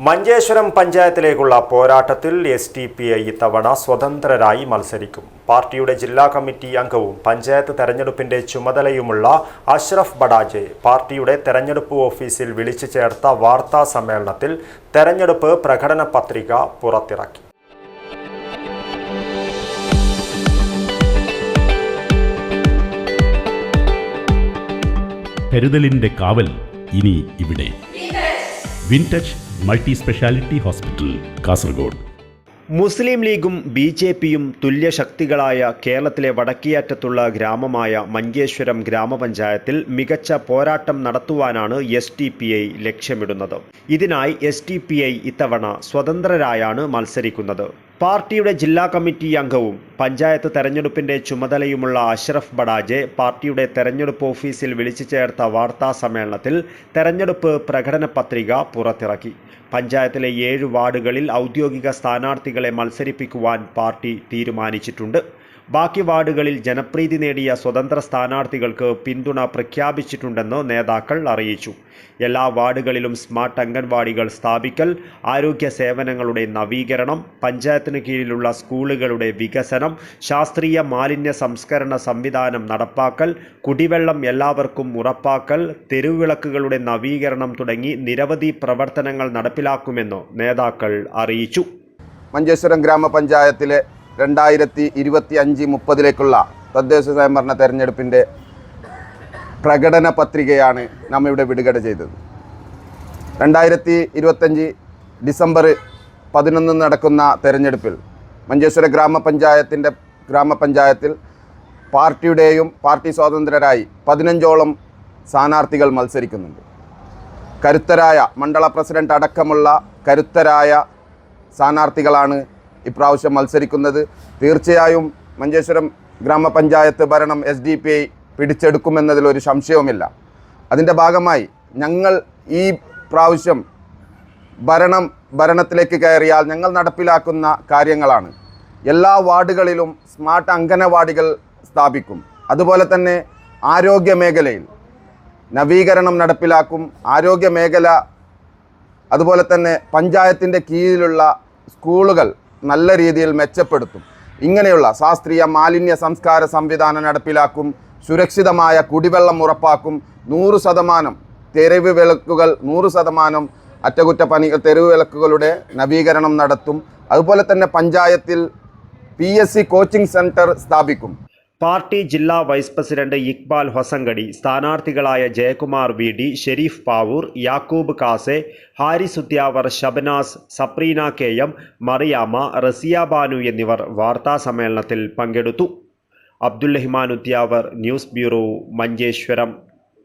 മഞ്ചേശ്വരം പഞ്ചായത്തിലേക്കുള്ള പോരാട്ടത്തിൽ SDPI ഇത്തവണ സ്വതന്ത്രരായി മത്സരിക്കും. പാർട്ടിയുടെ ജില്ലാ കമ്മിറ്റി അംഗവും പഞ്ചായത്ത് തെരഞ്ഞെടുപ്പിന്റെ ചുമതലയുമുള്ള അഷ്റഫ് ബഡാജെ പാർട്ടിയുടെ തെരഞ്ഞെടുപ്പ് ഓഫീസിൽ വിളിച്ചു ചേർത്ത വാർത്താ സമ്മേളനത്തിൽ തെരഞ്ഞെടുപ്പ് പ്രകടന പത്രിക പുറത്തിറക്കി. കരുതലിന്റെ കാവൽ ഇനി ഇവിടെ. Wintouch multi speciality hospital, Kasaragod. മുസ്ലിം ലീഗും BJPയും തുല്യ ശക്തികളായ കേരളത്തിലെ വടക്കേയറ്റത്തുള്ള ഗ്രാമമായ മഞ്ചേശ്വരം ഗ്രാമപഞ്ചായത്തിൽ മികച്ച പോരാട്ടം നടത്തുവാനാണ് SDPI ലക്ഷ്യമിടുന്നത്. ഇതിനായി SDPI ഇത്തവണ സ്വതന്ത്രരായാണ് മത്സരിക്കുന്നത്. പാർട്ടിയുടെ ജില്ലാ കമ്മിറ്റി അംഗവും പഞ്ചായത്ത് തെരഞ്ഞെടുപ്പിന്റെ ചുമതലയുമുള്ള അഷ്റഫ് ബഡാജെ പാർട്ടിയുടെ തെരഞ്ഞെടുപ്പ് ഓഫീസിൽ വിളിച്ചു ചേർത്ത വാർത്താ സമ്മേളനത്തിൽ തെരഞ്ഞെടുപ്പ് പ്രകടന പത്രിക പുറത്തിറക്കി. പഞ്ചായത്തിലെ 7 വാർഡുകളിൽ ഔദ്യോഗിക സ്ഥാനാർത്ഥികളെ മത്സരിപ്പിക്കുവാൻ പാർട്ടി തീരുമാനിച്ചിട്ടുണ്ട്. ബാക്കി വാർഡുകളിൽ ജനപ്രീതി നേടിയ സ്വതന്ത്ര സ്ഥാനാർത്ഥികൾക്ക് പിന്തുണ പ്രഖ്യാപിച്ചിട്ടുണ്ടെന്ന് നേതാക്കൾ അറിയിച്ചു. എല്ലാ വാർഡുകളിലും സ്മാർട്ട് അംഗൻവാടികൾ സ്ഥാപിക്കൽ, ആരോഗ്യ സേവനങ്ങളുടെ നവീകരണം, പഞ്ചായത്തിന് കീഴിലുള്ള സ്കൂളുകളുടെ വികസനം, ശാസ്ത്രീയ മാലിന്യ സംസ്കരണ സംവിധാനം നടപ്പാക്കൽ, കുടിവെള്ളം എല്ലാവർക്കും ഉറപ്പാക്കൽ, തെരുവിളക്കുകളുടെ നവീകരണം തുടങ്ങി നിരവധി പ്രവർത്തനങ്ങൾ നടപ്പിലാക്കുമെന്ന് നേതാക്കൾ അറിയിച്ചു. മഞ്ചേശ്വരം ഗ്രാമപഞ്ചായത്തിലെ 2025-30 തദ്ദേശ സ്വയംഭരണ തെരഞ്ഞെടുപ്പിൻ്റെ പ്രകടന പത്രികയാണ് നാം ഇവിടെ വിടുകട ചെയ്തത്. 2025 ഡിസംബർ 11 നടക്കുന്ന തെരഞ്ഞെടുപ്പിൽ മഞ്ചേശ്വര ഗ്രാമപഞ്ചായത്തിൽ പാർട്ടിയുടെയും പാർട്ടി സ്വതന്ത്രരായി 15ഓളം സ്ഥാനാർത്ഥികൾ മത്സരിക്കുന്നുണ്ട്. കരുത്തരായ മണ്ഡല പ്രസിഡന്റ് അടക്കമുള്ള കരുത്തരായ സ്ഥാനാർത്ഥികളാണ് ഇപ്രാവശ്യം മത്സരിക്കുന്നത്. തീർച്ചയായും മഞ്ചേശ്വരം ഗ്രാമപഞ്ചായത്ത് ഭരണം SDPI പിടിച്ചെടുക്കുമെന്നതിലൊരു സംശയവുമില്ല. അതിൻ്റെ ഭാഗമായി ഞങ്ങൾ ഈ പ്രാവശ്യം ഭരണത്തിലേക്ക് കയറിയാൽ ഞങ്ങൾ നടപ്പിലാക്കുന്ന കാര്യങ്ങളാണ്. എല്ലാ വാർഡുകളിലും സ്മാർട്ട് അംഗനവാടികൾ സ്ഥാപിക്കും. അതുപോലെ തന്നെ ആരോഗ്യ മേഖലയിൽ നവീകരണം നടപ്പിലാക്കും. ആരോഗ്യ മേഖല അതുപോലെ തന്നെ പഞ്ചായത്തിൻ്റെ കീഴിലുള്ള സ്കൂളുകൾ നല്ല രീതിയിൽ മെച്ചപ്പെടുത്തും. ഇങ്ങനെയുള്ള ശാസ്ത്രീയ മാലിന്യ സംസ്കാര സംവിധാനം നടപ്പിലാക്കും. സുരക്ഷിതമായ കുടിവെള്ളം ഉറപ്പാക്കും. 100% തെരുവ് വിളക്കുകൾ 100% അറ്റകുറ്റപ്പണികൾ തെരുവ് വിളക്കുകളുടെ നവീകരണം നടത്തും. അതുപോലെ തന്നെ പഞ്ചായത്തിൽ PSC കോച്ചിംഗ് സെൻറ്റർ സ്ഥാപിക്കും. പാർട്ടി ജില്ലാ വൈസ് പ്രസിഡന്റ് ഇക്ബാൽ ഹൊസങ്കടി, സ്ഥാനാർത്ഥികളായ ജയകുമാർ VD, ഷെരീഫ് പാവൂർ, യാക്കൂബ് കാസെ, ഹാരിസ് ഉദ്യാവർ, ഷബനാസ്, സപ്രീന KM, മറിയാമ്മ, റസിയ ബാനു എന്നിവർ വാർത്താ സമ്മേളനത്തിൽ പങ്കെടുത്തു. Abdul Rahman Udyavar, news bureau, Manjeshwaram.